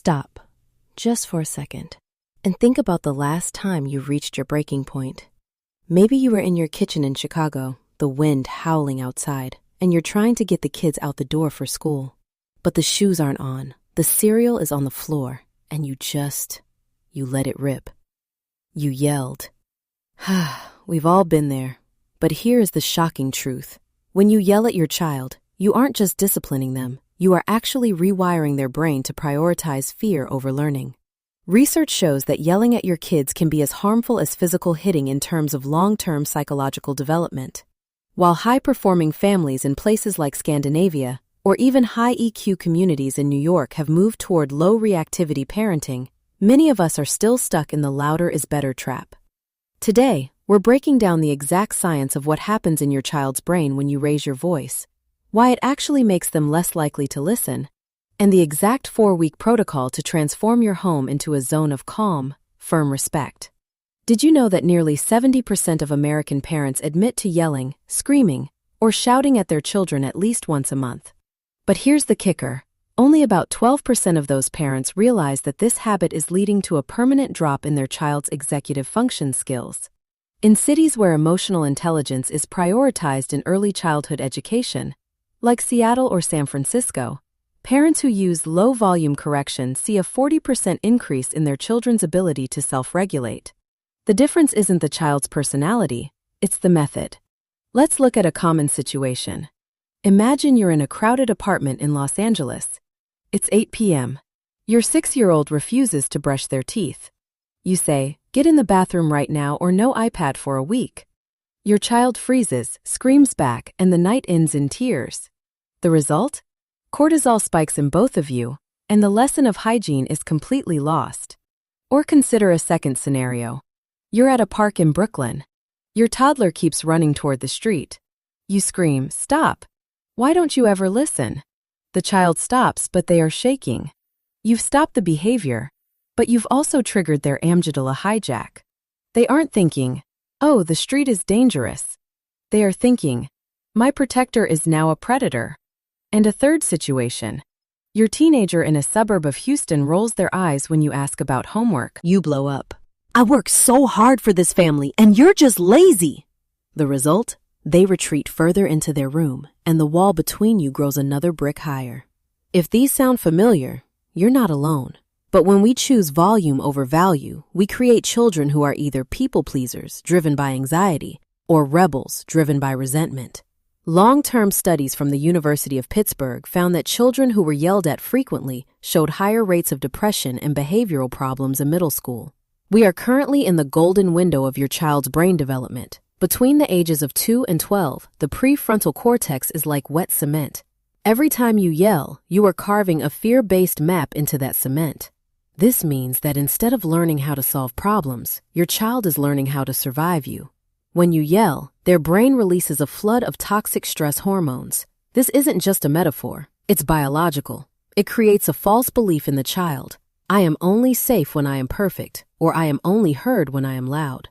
Stop, just for a second, and think about the last time you reached your breaking point. Maybe you were in your kitchen in Chicago, the wind howling outside, and you're trying to get the kids out the door for school. But the shoes aren't on, the cereal is on the floor, and you let it rip. You yelled. We've all been there. But here is the shocking truth. When you yell at your child, you aren't just disciplining them, you are actually rewiring their brain to prioritize fear over learning. Research shows that yelling at your kids can be as harmful as physical hitting in terms of long-term psychological development. While high-performing families in places like Scandinavia, or even high EQ communities in New York have moved toward low-reactivity parenting, many of us are still stuck in the louder is better trap. Today, we're breaking down the exact science of what happens in your child's brain when you raise your voice, why it actually makes them less likely to listen, and the exact 4-week protocol to transform your home into a zone of calm, firm respect. Did you know that nearly 70% of American parents admit to yelling, screaming, or shouting at their children at least once a month? But here's the kicker. Only about 12% of those parents realize that this habit is leading to a permanent drop in their child's executive function skills. In cities where emotional intelligence is prioritized in early childhood education, like Seattle or San Francisco, parents who use low-volume correction see a 40% increase in their children's ability to self-regulate. The difference isn't the child's personality, it's the method. Let's look at a common situation. Imagine you're in a crowded apartment in Los Angeles. It's 8 p.m. Your 6-year-old refuses to brush their teeth. You say, "Get in the bathroom right now or no iPad for a week." Your child freezes, screams back, and the night ends in tears. The result? Cortisol spikes in both of you, and the lesson of hygiene is completely lost. Or consider a second scenario. You're at a park in Brooklyn. Your toddler keeps running toward the street. You scream, "Stop! Why don't you ever listen?" The child stops, but they are shaking. You've stopped the behavior, but you've also triggered their amygdala hijack. They aren't thinking, "Oh, the street is dangerous." They are thinking, "My protector is now a predator." And a third situation. Your teenager in a suburb of Houston rolls their eyes when you ask about homework. You blow up. "I worked so hard for this family, and you're just lazy." The result? They retreat further into their room, and the wall between you grows another brick higher. If these sound familiar, you're not alone. But when we choose volume over value, we create children who are either people-pleasers, driven by anxiety, or rebels, driven by resentment. Long-term studies from the University of Pittsburgh found that children who were yelled at frequently showed higher rates of depression and behavioral problems in middle school. We are currently in the golden window of your child's brain development. Between the ages of 2 and 12, the prefrontal cortex is like wet cement. Every time you yell, you are carving a fear-based map into that cement. This means that instead of learning how to solve problems, your child is learning how to survive you. When you yell, their brain releases a flood of toxic stress hormones. This isn't just a metaphor, it's biological. It creates a false belief in the child. I am only safe when I am perfect, or I am only heard when I am loud.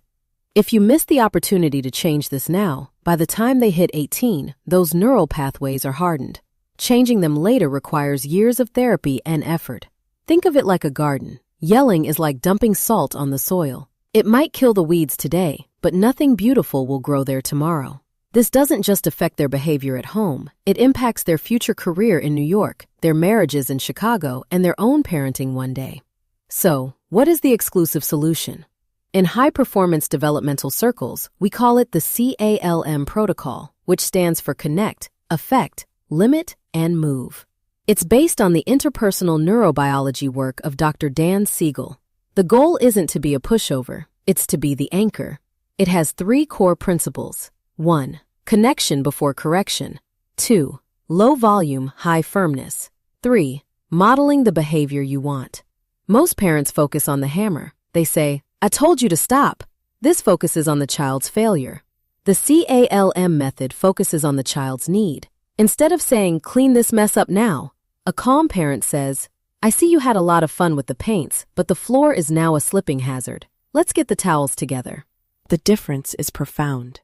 If you miss the opportunity to change this now, by the time they hit 18, those neural pathways are hardened. Changing them later requires years of therapy and effort. Think of it like a garden. Yelling is like dumping salt on the soil. It might kill the weeds today, but nothing beautiful will grow there tomorrow. This doesn't just affect their behavior at home. It impacts their future career in New York, their marriages in Chicago, and their own parenting one day. So, what is the exclusive solution? In high-performance developmental circles, we call it the C.A.L.M protocol, which stands for Connect, Affect, Limit, and Move. It's based on the interpersonal neurobiology work of Dr. Dan Siegel. The goal isn't to be a pushover, it's to be the anchor. It has 3 core principles. 1. Connection before correction. 2. Low volume, high firmness. 3. Modeling the behavior you want. Most parents focus on the hammer. They say, "I told you to stop." This focuses on the child's failure. The C.A.L.M method focuses on the child's need. Instead of saying, "Clean this mess up now," a calm parent says, "I see you had a lot of fun with the paints, but the floor is now a slipping hazard. Let's get the towels together." The difference is profound.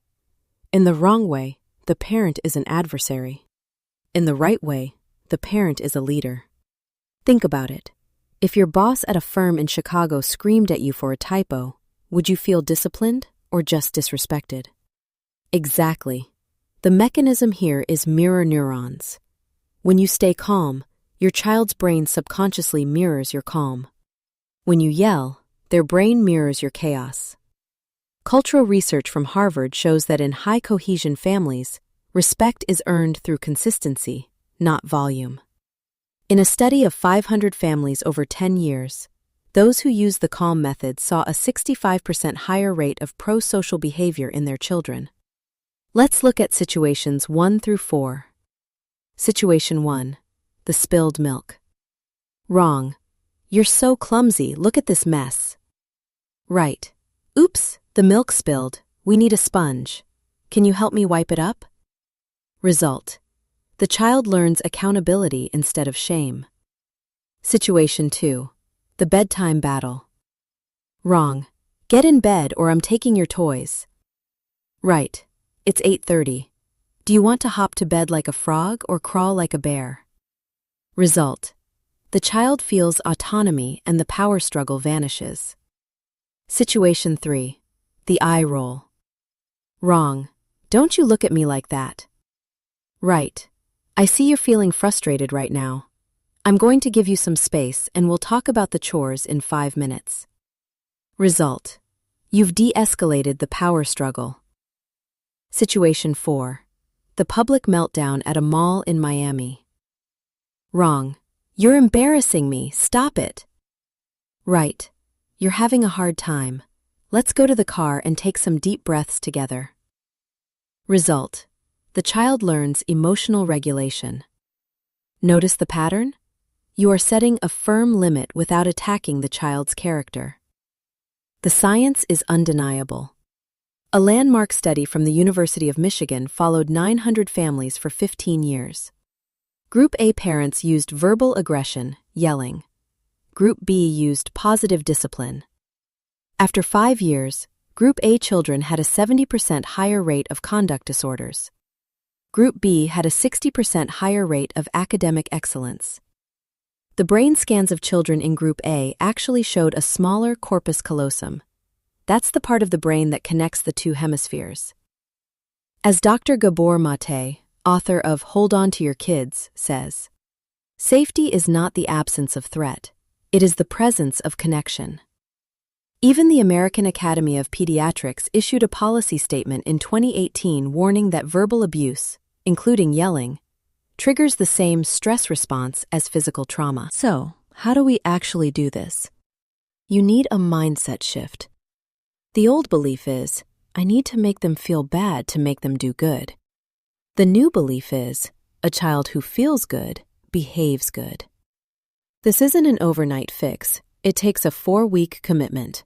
In the wrong way, the parent is an adversary. In the right way, the parent is a leader. Think about it. If your boss at a firm in Chicago screamed at you for a typo, would you feel disciplined or just disrespected? Exactly. The mechanism here is mirror neurons. When you stay calm, your child's brain subconsciously mirrors your calm. When you yell, their brain mirrors your chaos. Cultural research from Harvard shows that in high-cohesion families, respect is earned through consistency, not volume. In a study of 500 families over 10 years, those who used the C.A.L.M method saw a 65% higher rate of pro-social behavior in their children. Let's look at situations 1 through 4. Situation 1. The spilled milk. Wrong. You're so clumsy, look at this mess. Right. Oops, the milk spilled. We need a sponge. Can you help me wipe it up? Result. The child learns accountability instead of shame. Situation 2. The bedtime battle. Wrong. Get in bed or I'm taking your toys. Right. It's 8:30. Do you want to hop to bed like a frog or crawl like a bear? Result. The child feels autonomy and the power struggle vanishes. Situation 3. The eye roll. Wrong. Don't you look at me like that. Right. I see you're feeling frustrated right now. I'm going to give you some space and we'll talk about the chores in 5 minutes. Result. You've de-escalated the power struggle. Situation 4. The public meltdown at a mall in Miami. Wrong. You're embarrassing me. Stop it. Right. You're having a hard time. Let's go to the car and take some deep breaths together. Result. The child learns emotional regulation. Notice the pattern? You are setting a firm limit without attacking the child's character. The science is undeniable. A landmark study from the University of Michigan followed 900 families for 15 years. Group A parents used verbal aggression, yelling. Group B used positive discipline. After 5 years, Group A children had a 70% higher rate of conduct disorders. Group B had a 60% higher rate of academic excellence. The brain scans of children in Group A actually showed a smaller corpus callosum. That's the part of the brain that connects the two hemispheres. As Dr. Gabor Mate, author of Hold On to Your Kids, says, safety is not the absence of threat, it is the presence of connection. Even the American Academy of Pediatrics issued a policy statement in 2018 warning that verbal abuse, including yelling, triggers the same stress response as physical trauma. So, how do we actually do this? You need a mindset shift. The old belief is, I need to make them feel bad to make them do good. The new belief is, a child who feels good behaves good. This isn't an overnight fix. It takes a 4-week commitment.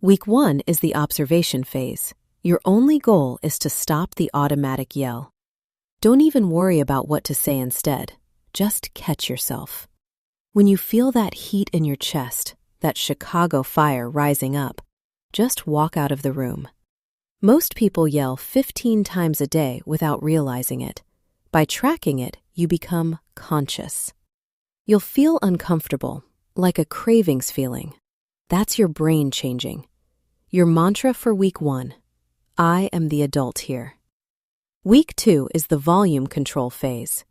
Week 1 is the observation phase. Your only goal is to stop the automatic yell. Don't even worry about what to say instead. Just catch yourself. When you feel that heat in your chest, that Chicago fire rising up, just walk out of the room. Most people yell 15 times a day without realizing it. By tracking it, you become conscious. You'll feel uncomfortable, like a cravings feeling. That's your brain changing. Your mantra for week 1, I am the adult here. Week 2 is the volume control phase.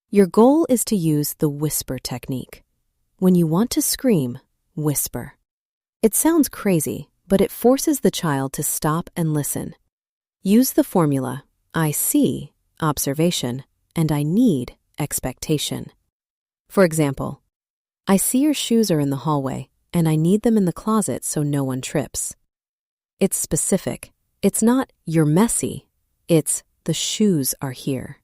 Your goal is to use the whisper technique. When you want to scream, whisper. It sounds crazy, but it forces the child to stop and listen. Use the formula, I see, observation, and I need, expectation. For example, I see your shoes are in the hallway, and I need them in the closet so no one trips. It's specific. It's not, you're messy. It's, the shoes are here.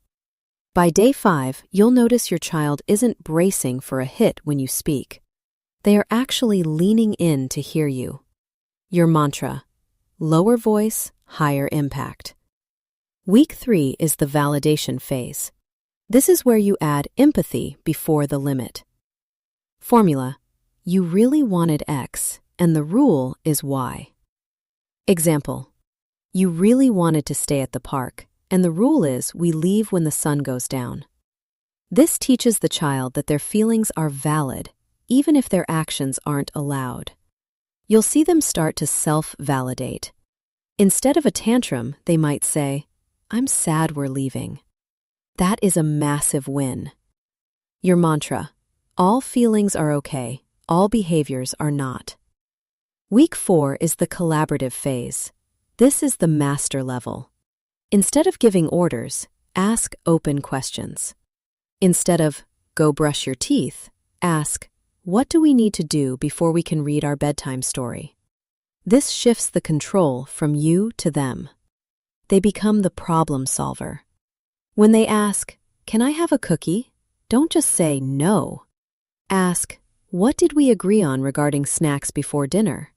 By day 5, you'll notice your child isn't bracing for a hit when you speak. They are actually leaning in to hear you. Your mantra, lower voice, higher impact. Week 3 is the validation phase. This is where you add empathy before the limit. Formula, you really wanted X, and the rule is Y. Example, you really wanted to stay at the park, and the rule is we leave when the sun goes down. This teaches the child that their feelings are valid, even if their actions aren't allowed. You'll see them start to self-validate. Instead of a tantrum, they might say, "I'm sad we're leaving." That is a massive win. Your mantra: all feelings are okay, all behaviors are not. Week 4 is the collaborative phase. This is the master level. Instead of giving orders, ask open questions. Instead of, "Go brush your teeth," ask, "What do we need to do before we can read our bedtime story?" This shifts the control from you to them. They become the problem solver. When they ask, "Can I have a cookie?" don't just say no. Ask, "What did we agree on regarding snacks before dinner?"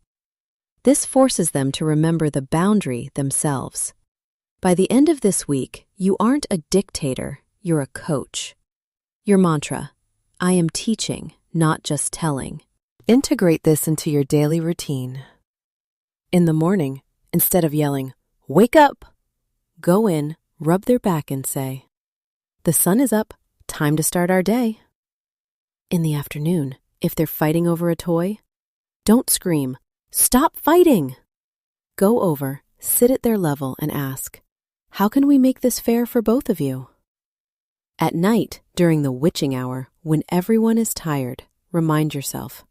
This forces them to remember the boundary themselves. By the end of this week, you aren't a dictator, you're a coach. Your mantra: I am teaching, not just telling. Integrate this into your daily routine. In the morning, instead of yelling, "Wake up!" go in, rub their back and say, "The sun is up, time to start our day." In the afternoon, if they're fighting over a toy, don't scream, "Stop fighting!" Go over, sit at their level and ask, "How can we make this fair for both of you?" At night, during the witching hour, when everyone is tired, remind yourself,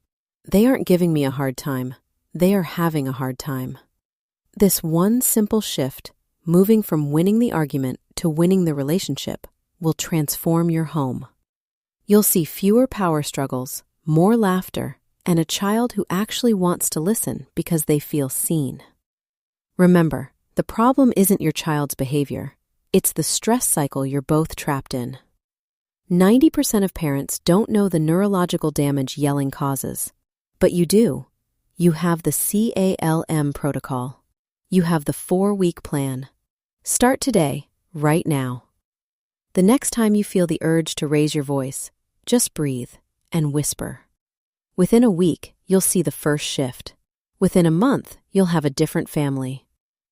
they aren't giving me a hard time, they are having a hard time. This one simple shift, moving from winning the argument to winning the relationship, will transform your home. You'll see fewer power struggles, more laughter, and a child who actually wants to listen because they feel seen. Remember, the problem isn't your child's behavior. It's the stress cycle you're both trapped in. 90% of parents don't know the neurological damage yelling causes. But you do. You have the C.A.L.M protocol. You have the 4-week plan. Start today, right now. The next time you feel the urge to raise your voice, just breathe and whisper. Within a week, you'll see the first shift. Within a month, you'll have a different family.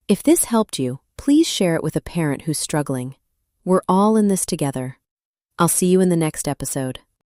If this helped you, please share it with a parent who's struggling. We're all in this together. I'll see you in the next episode.